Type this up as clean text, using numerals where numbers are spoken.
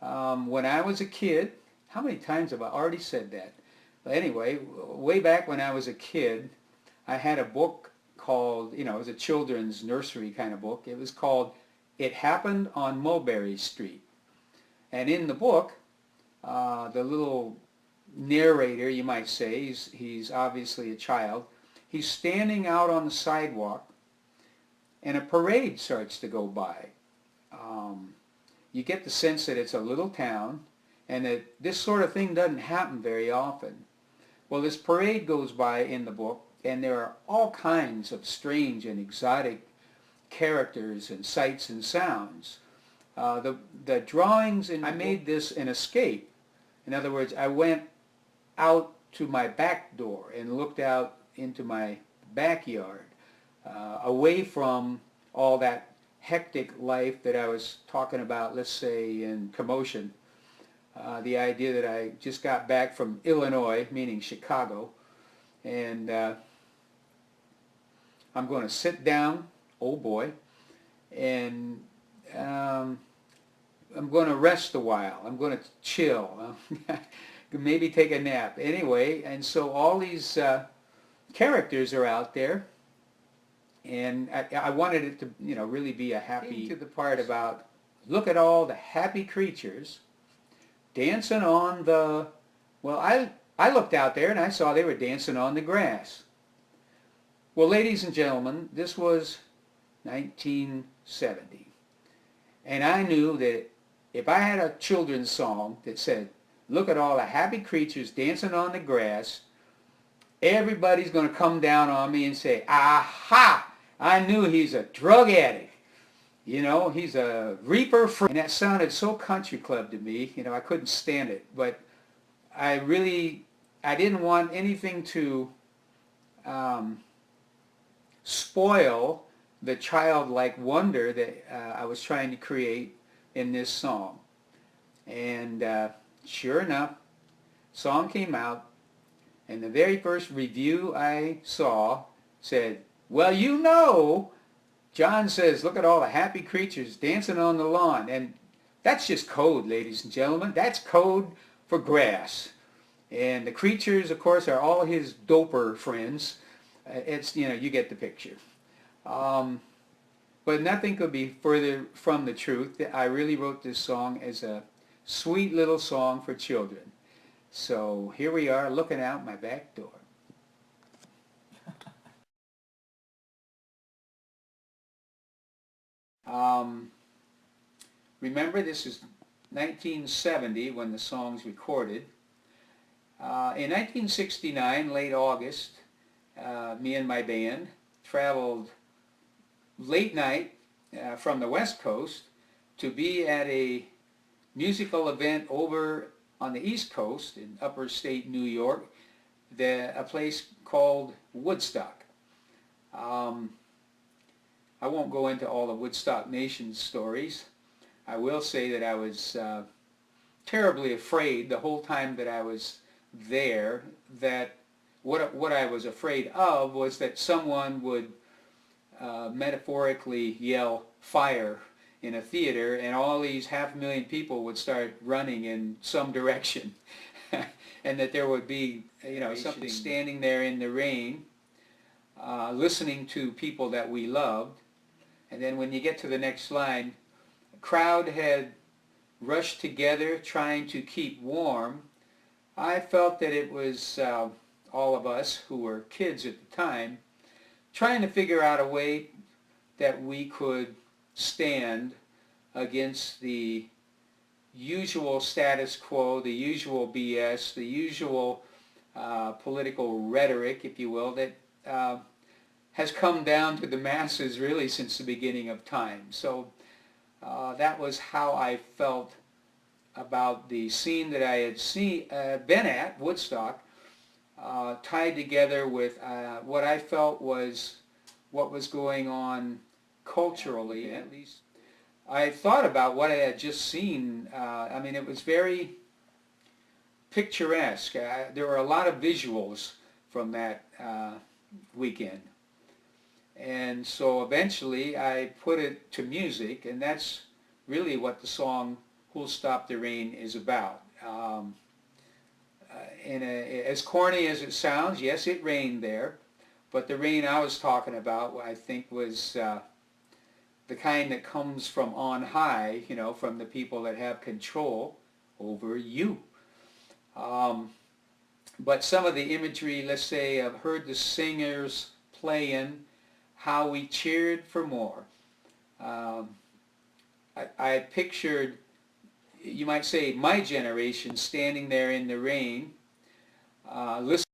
When I was a kid, how many times have I already said that? But anyway, way back when I was a kid, I had a book called, it was a children's nursery kind of book. It was called It Happened on Mulberry Street. And in the book, the little narrator, you might say, he's obviously a child, he's standing out on the sidewalk and a parade starts to go by. Um, you get the sense that it's a little town and that this sort of thing doesn't happen very often. Well, this parade goes by in the book, and there are all kinds of strange and exotic characters and sights and sounds. The drawings, and I made this an escape. In other words, I went out to my back door and looked out into my backyard, away from all that hectic life that I was talking about, let's say, in Commotion. The idea that I just got back from Illinois, meaning Chicago, and I'm going to sit down, oh boy, and I'm going to rest a while. I'm going to chill. Maybe take a nap. Anyway, and so all these characters are out there, and I wanted it to, really be a happy, to the part about, look at all the happy creatures dancing on the, well, I looked out there and I saw they were dancing on the grass. Well, ladies and gentlemen, this was 1970. And I knew that if I had a children's song that said, look at all the happy creatures dancing on the grass, everybody's going to come down on me and say, aha, I knew he's a drug addict. He's a reaper. And that sounded so country club to me, I couldn't stand it. But I didn't want anything to spoil the childlike wonder that I was trying to create in this song. And sure enough, song came out, and the very first review I saw said, well, John says, look at all the happy creatures dancing on the lawn. And that's just code, ladies and gentlemen. That's code for grass. And the creatures, of course, are all his doper friends. It's, you get the picture. But nothing could be further from the truth. I really wrote this song as a sweet little song for children. So here we are looking out my back door. Remember, this is 1970 when the song's recorded. In 1969, late August, me and my band traveled late night from the West Coast to be at a musical event over on the East Coast in upper state New York, a place called Woodstock. I won't go into all the Woodstock Nation stories. I will say that I was terribly afraid the whole time that I was there, that what I was afraid of was that someone would metaphorically yell fire in a theater and all these 500,000 people would start running in some direction and that there would be something standing there in the rain listening to people that we loved. And then when you get to the next line, the crowd had rushed together trying to keep warm. I felt that it was all of us who were kids at the time trying to figure out a way that we could stand against the usual status quo, the usual BS, the usual political rhetoric, if you will, that has come down to the masses really since the beginning of time. So that was how I felt about the scene that I had been at, Woodstock, tied together with what I felt was what was going on culturally, at least. I thought about what I had just seen. I mean, it was very picturesque. There were a lot of visuals from that weekend. And so eventually I put it to music, and that's really what the song Who'll Stop the Rain is about. As corny as it sounds, yes, it rained there, but the rain I was talking about, I think, was the kind that comes from on high, you know, from the people that have control over you. Um, but some of the imagery, let's say, I've heard the singers playing how we cheered for more. Um, I pictured, you might say, my generation standing there in the rain, listening